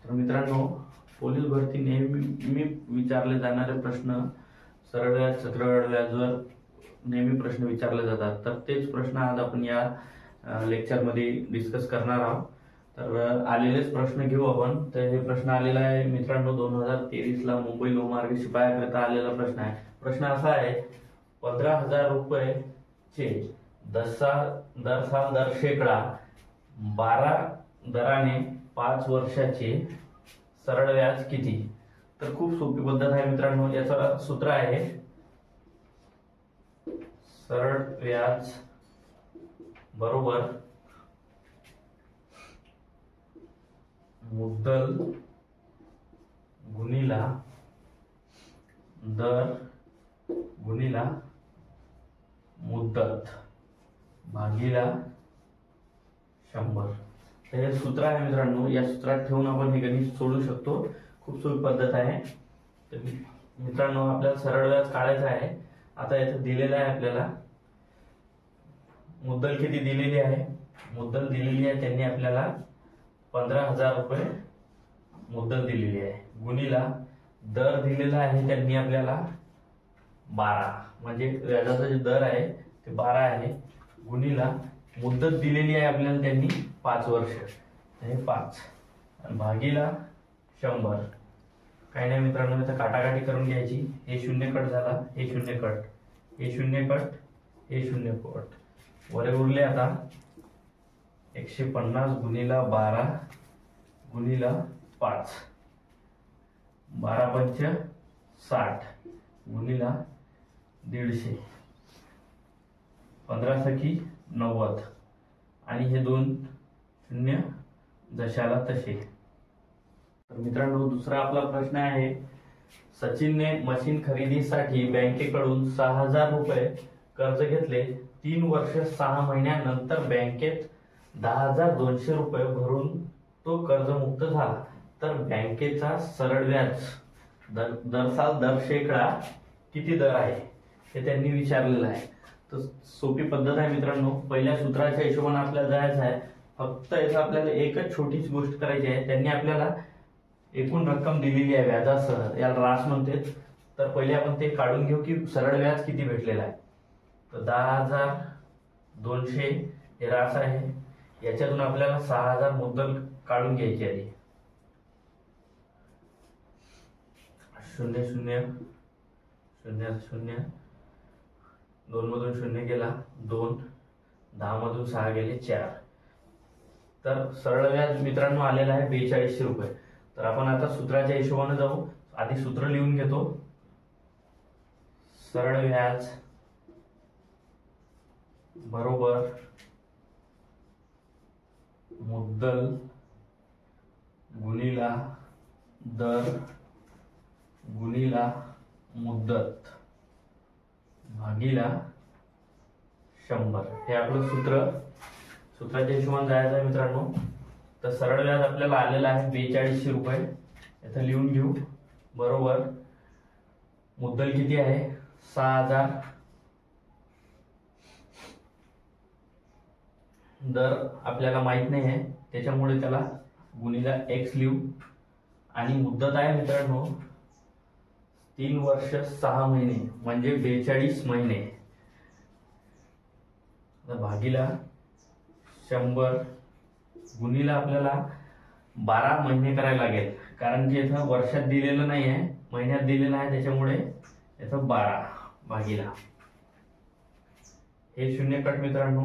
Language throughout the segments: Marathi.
तर मित्रांनो, पोलीस भरती नेहमी विचारले जाणारे प्रश्न सरळ व्याज चक्रवाढ व्याजवर नेहमी प्रश्न विचारले जातात. तर तेच प्रश्न आज आपण या लेक्चरमध्ये डिस्कस करणार आहोत. तर आलेलेच प्रश्न घेऊ आपण. तर हे प्रश्न आलेला आहे मित्रांनो 2023 ला मुंबई लोहमार्ग शिपायाकरिता आलेला प्रश्न आहे. प्रश्न असा आहे, 15,000 रुपये दर साल दर शेकडा 12 दराने 5 वर्षाचे सरळ व्याज किती? तर खूप सोपी पद्धत आहे मित्रांनो. याचं सूत्र आहे सरळ व्याज बरोबर मुद्दल गुणिला दर गुणिला मुदत भागिला 100. तर हे सूत्र आहे मित्रांनो. या सूत्रात ठेवून आपण हे गणित सोडवू शकतो. खूप सोपी पद्धत आहे. तर मित्रांनो, आपल्याला सरळ व्याज काढायचं आहे. आता इथे दिलेलं आहे आपल्याला मुद्दल किती दिलेली आहे. मुद्दल दिलेली आहे त्यांनी आपल्याला 15,000 रुपये मुद्दल दिलेली आहे, गुणिला दर दिलेला आहे त्यांनी आपल्याला 12, म्हणजे व्याजाचा जो दर आहे ते 12 आहे, गुणिला मुदत दिलेली आहे आपल्याला त्यांनी 5 वर्ष, हे 5 आणि भागिला 100. काही नाही मित्रांनो, इथं काटाकाटी करून घ्यायची. हे शून्य कट झाला, हे शून्य कट, हे शून्य कट, हे शून्य कट, वरे उरले आता 150 गुणिला 12 गुणिला 5, 12 पंच 60 गुणिला 150, 15 सखी 90 आणि हे 2 शून्य जशाला तसे. तर मित्रांनो, दुसरा आपला प्रश्न आहे, सचिनने मशीन खरेदीसाठी बँकेकडून 6,000 रुपये कर्ज घेतले. 3 वर्ष 6 महिन्यानंतर बँकेत 10,200 रुपये भरून तो कर्जमुक्त झाला. तर बँकेचा सरळ व्याज दर साल दर शेकडा किती दर आहे हे त्यांनी विचारलेलं आहे. तर सोपी पद्धत आहे मित्रांनो. पहिल्या सूत्राच्या हिशोबाने आपल्याला जायचं आहे. फक्त इथं आपल्याला एकच छोटीच गोष्ट करायची आहे. त्यांनी आपल्याला एकूण रक्कम दिलेली आहे व्याजासह, याला रास म्हणते. तर पहिले आपण ते काढून घेऊ की सरळ व्याज किती भेटलेला आहे. तर 10,200 हे रास आहे. याच्यातून आपल्याला 6,000 मुद्दल काढून घ्यायची आहे. 0 0 0 0 2 मधून 0 गेला 2, 10 मधून 6 गेले 4. तर सरळ व्याज मित्रांनो आलेला आहे 4200 रुपये. तर आपण आता सूत्राच्या हिशोबाने जाऊ. आधी सूत्र लिहून घेतो. सरळ व्याज बरोबर मुद्दल गुणिला दर गुणिला मुदत भागिला 100. हे आपलं सूत्र. सूत्राच्या हिशोबाने जायचं आहे मित्रांनो. तर सरळ व्याज आपल्याला आलेला आहे 4200 रुपये. इथं लिहून घेऊ. बरोबर मुद्दल किती आहे 6,000, दर आपल्याला माहित नाही आहे त्याच्यामुळे त्याला गुणिला x लिहू. आणि मुदत आहे मित्रांनो 3 वर्ष 6 महिने म्हणजे 42 महिने, भागिला 100 गुणिला आपल्याला 12 महिने करायला लागेल. कारण की इथं वर्षात दिलेलं नाही आहे, महिन्यात दिलेलं आहे, त्याच्यामुळे इथं 12 भागिला. हे शून्य कट मित्रांनो,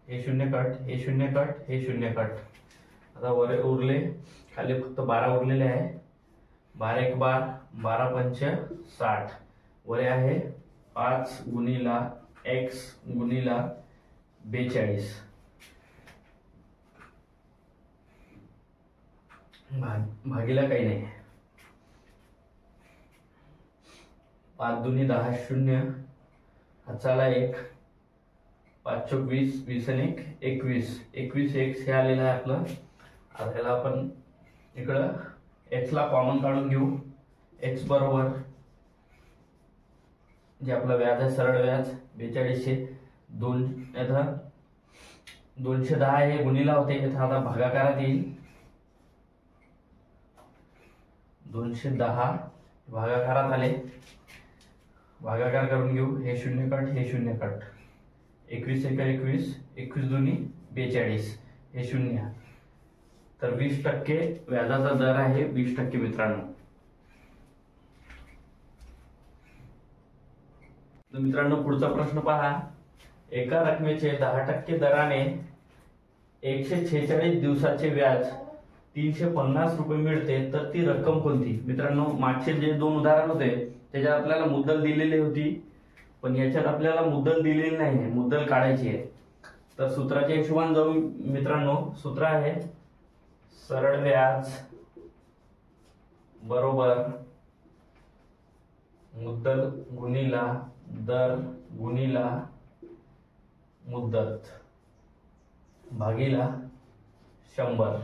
हे शून्य कट, हे शून्य कट, हे शून्य कट. आता वर उरले, खाली फक्त 12 उरलेले आहे. 12 1 12, 12 पंच 60, वरे आहे 5 गुणिला x गुणिला 42 भागिला काही नाही. 5 दुनी 10 0, हाताला 1, 5 चौक 20, 20 आणि 1 21, 21 x हे आलेलं आहे आपलं. आता ह्याला आपण इकडं x ला कॉमन काढून घेऊ. x बरोबर जे आपलं व्याज आहे सरळ व्याज 4200, 210 हे गुणिला होते, इथं आता भागाकारात येईल. 210 भागाकारात आले, भागाकार करून घेऊ. हे शून्य कट, हे शून्य कट. 21 एका 21, 21 दुनी 42, हे शून्य. तर 20% व्याजाचा दर आहे, 20% मित्रांनो. तर मित्रांनो पुढचा प्रश्न पहा. एका रकमेचे 10% दराने 146 दिवसाचे व्याज 350 रुपये मिळते, तर ती रक्कम कोणती? मित्रांनो मागचे जे 2 उदाहरण होते त्याच्यात आपल्याला मुद्दल दिलेली होती, पण याच्यात आपल्याला मुद्दल दिलेली नाही आहे, मुद्दल काढायची आहे. तर सूत्राच्या हिशोबाने जाऊ मित्रांनो. सूत्र आहे सरळ व्याज बरोबर मुद्दल गुणिला दर गुणिला मुद्दत भागीला 100.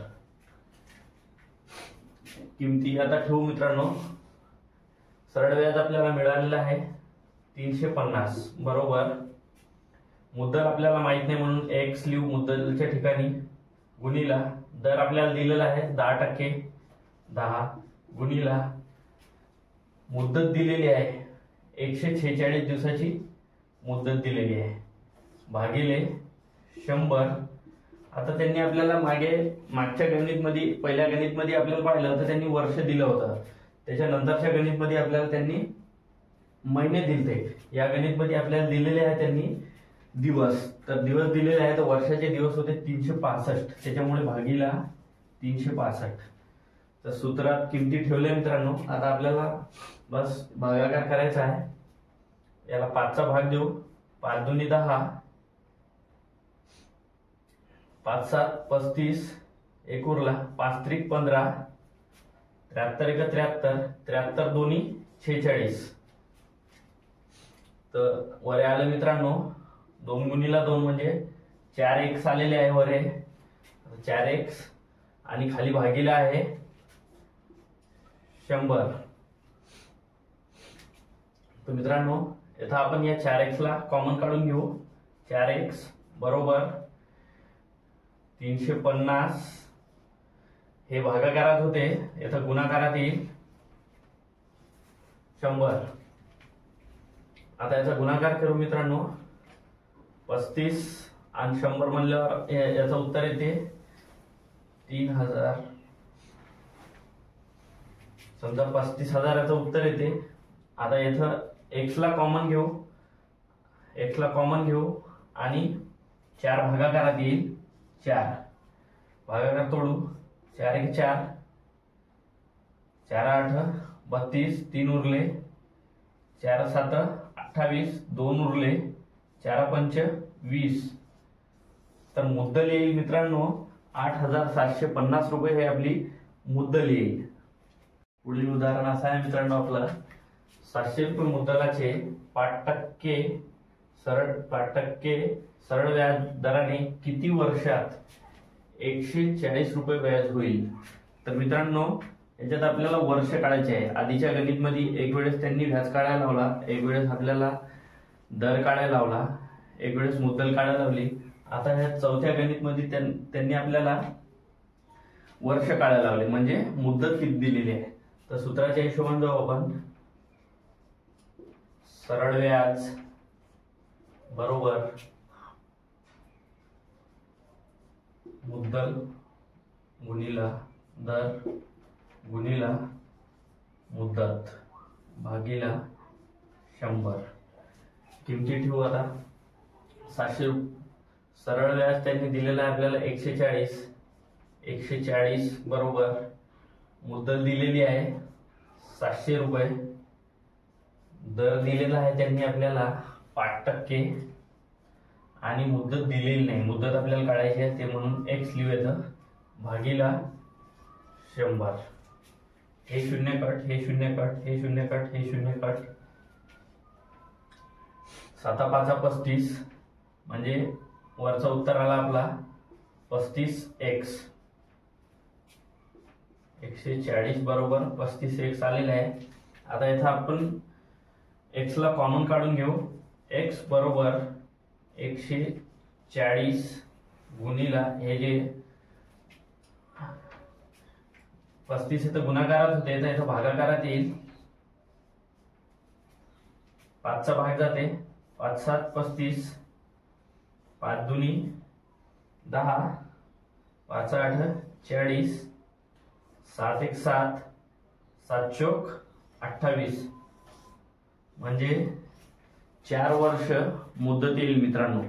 किमती आता ठेवू मित्रांनो. सरळ व्याज आपल्याला मिळालेलं आहे 350 बरोबर मुद्दल आपल्याला माहित नाही म्हणून x लिहू मुद्दलच्या ठिकाणी, गुणिला दर आपल्याला दिलेला आहे 10%, 10 गुणिला मुद्दत दिलेली आहे 146 दिवसाची मुद्दत दिलेली आहे, भागिले 100. आता त्यांनी आपल्याला मागच्या गणितमध्ये, पहिल्या गणितमध्ये आपल्याला पाहिलं तर त्यांनी वर्ष दिलं होतं. त्याच्यानंतरच्या गणितमध्ये आपल्याला त्यांनी महिने दिलते. या गणितमध्ये आपल्याला दिलेले आहे त्यांनी दिवस. तर दिवस दिलेले आहे, तर वर्षाचे दिवस होते 365, त्याच्यामुळे भागीला 365. तर सूत्रात किमती ठेवल्या मित्रांनो. आता आपल्याला बस भागाकार करायचा आहे. याला 5चा भाग देऊ. 5 दुनी 10, 5 7 35, एक उरला 5 त्रिक 15, 73 एका 73, 73 दोन्ही 46. तर वरे आलं मित्रांनो 2 गुणिला 2 म्हणजे 4x आलेले आहे वरे, 4x आणि खाली भागीला आहे 100. तर मित्रांनो इथं आपण या 4x ला कॉमन काढून घेऊ. 4x बरोबर 350, हे भागाकारात होते, इथं गुणाकारात येईल 100. आता याचा गुणाकार करू मित्रांनो. 35 आणि 100 म्हणल्यावर याचं उत्तर येते 3000. समजा 35,000 याचं उत्तर येते. आता इथं x ला कॉमन घेऊ, x ला कॉमन घेऊ आणि 4 भागाकारात येईल 4, भागाकार तोडू. 4 1 4, 4 8 32, 3 उरले, 4 7 28, 2 उरले, 4 5 20. तर मुद्दल येईल मित्रांनो 8,750 रुपये, हे आपली मुद्दल येईल. पुढील उदाहरण असं आहे मित्रांनो आपलं. 700 रुपये मुद्दलाचे 5% सरळ व्याज दराने किती वर्षात 140 रुपये व्याज होईल? तर मित्रांनो याच्यात आपल्याला वर्ष काढायचे आहे. आधीच्या गणितमध्ये एक वेळेस त्यांनी व्याज काढायला लावला, एक वेळेस आपल्याला दर काढायला लावला, एक वेळेस मुद्दल काढायला लावली. आता ह्या चौथ्या गणितमध्ये त्यांनी आपल्याला वर्ष काढायला लावले, म्हणजे मुद्दत किती दिलेली आहे. तर सूत्राच्या हिशोबाने जाऊ आपण. सरळ व्याज बरोबर मुद्दल गुणिला दर गुणिला मुद्दत भागीला 100. किमती ठेवू आता. 700 सरळ व्याज त्यांनी दिलेलं आहे आपल्याला 140 बरोबर मुद्दल दिलेली आहे 700 रुपये, दर दिलेला आहे त्यांनी आपल्याला 5% आणि मुद्दत दिलेली नाही. मुद्दत आपल्याला काढायची आहे, ते म्हणून x लिहू येतं भागीला 100. हे 0 कट, हे 0 कट, हे 0 कट, हे 0 कट. 7 5 35 म्हणजे वरचा उत्तर आला आपला 35x. 140 बरोबर 35x आलेला आहे. आता इथं आपण x ला कॉमन काढून घेऊ. x बरोबर 140 गुणिला हे जे 35 इथं गुणाकारात होते तर इथं भागाकारात येईल. 5चा भाग जाते. 5 7 35, 5 दुनी 10, 5 8 40, 7 1 7, 7 चौक 28, म्हणजे 4 वर्ष मुदत येईल मित्रांनो.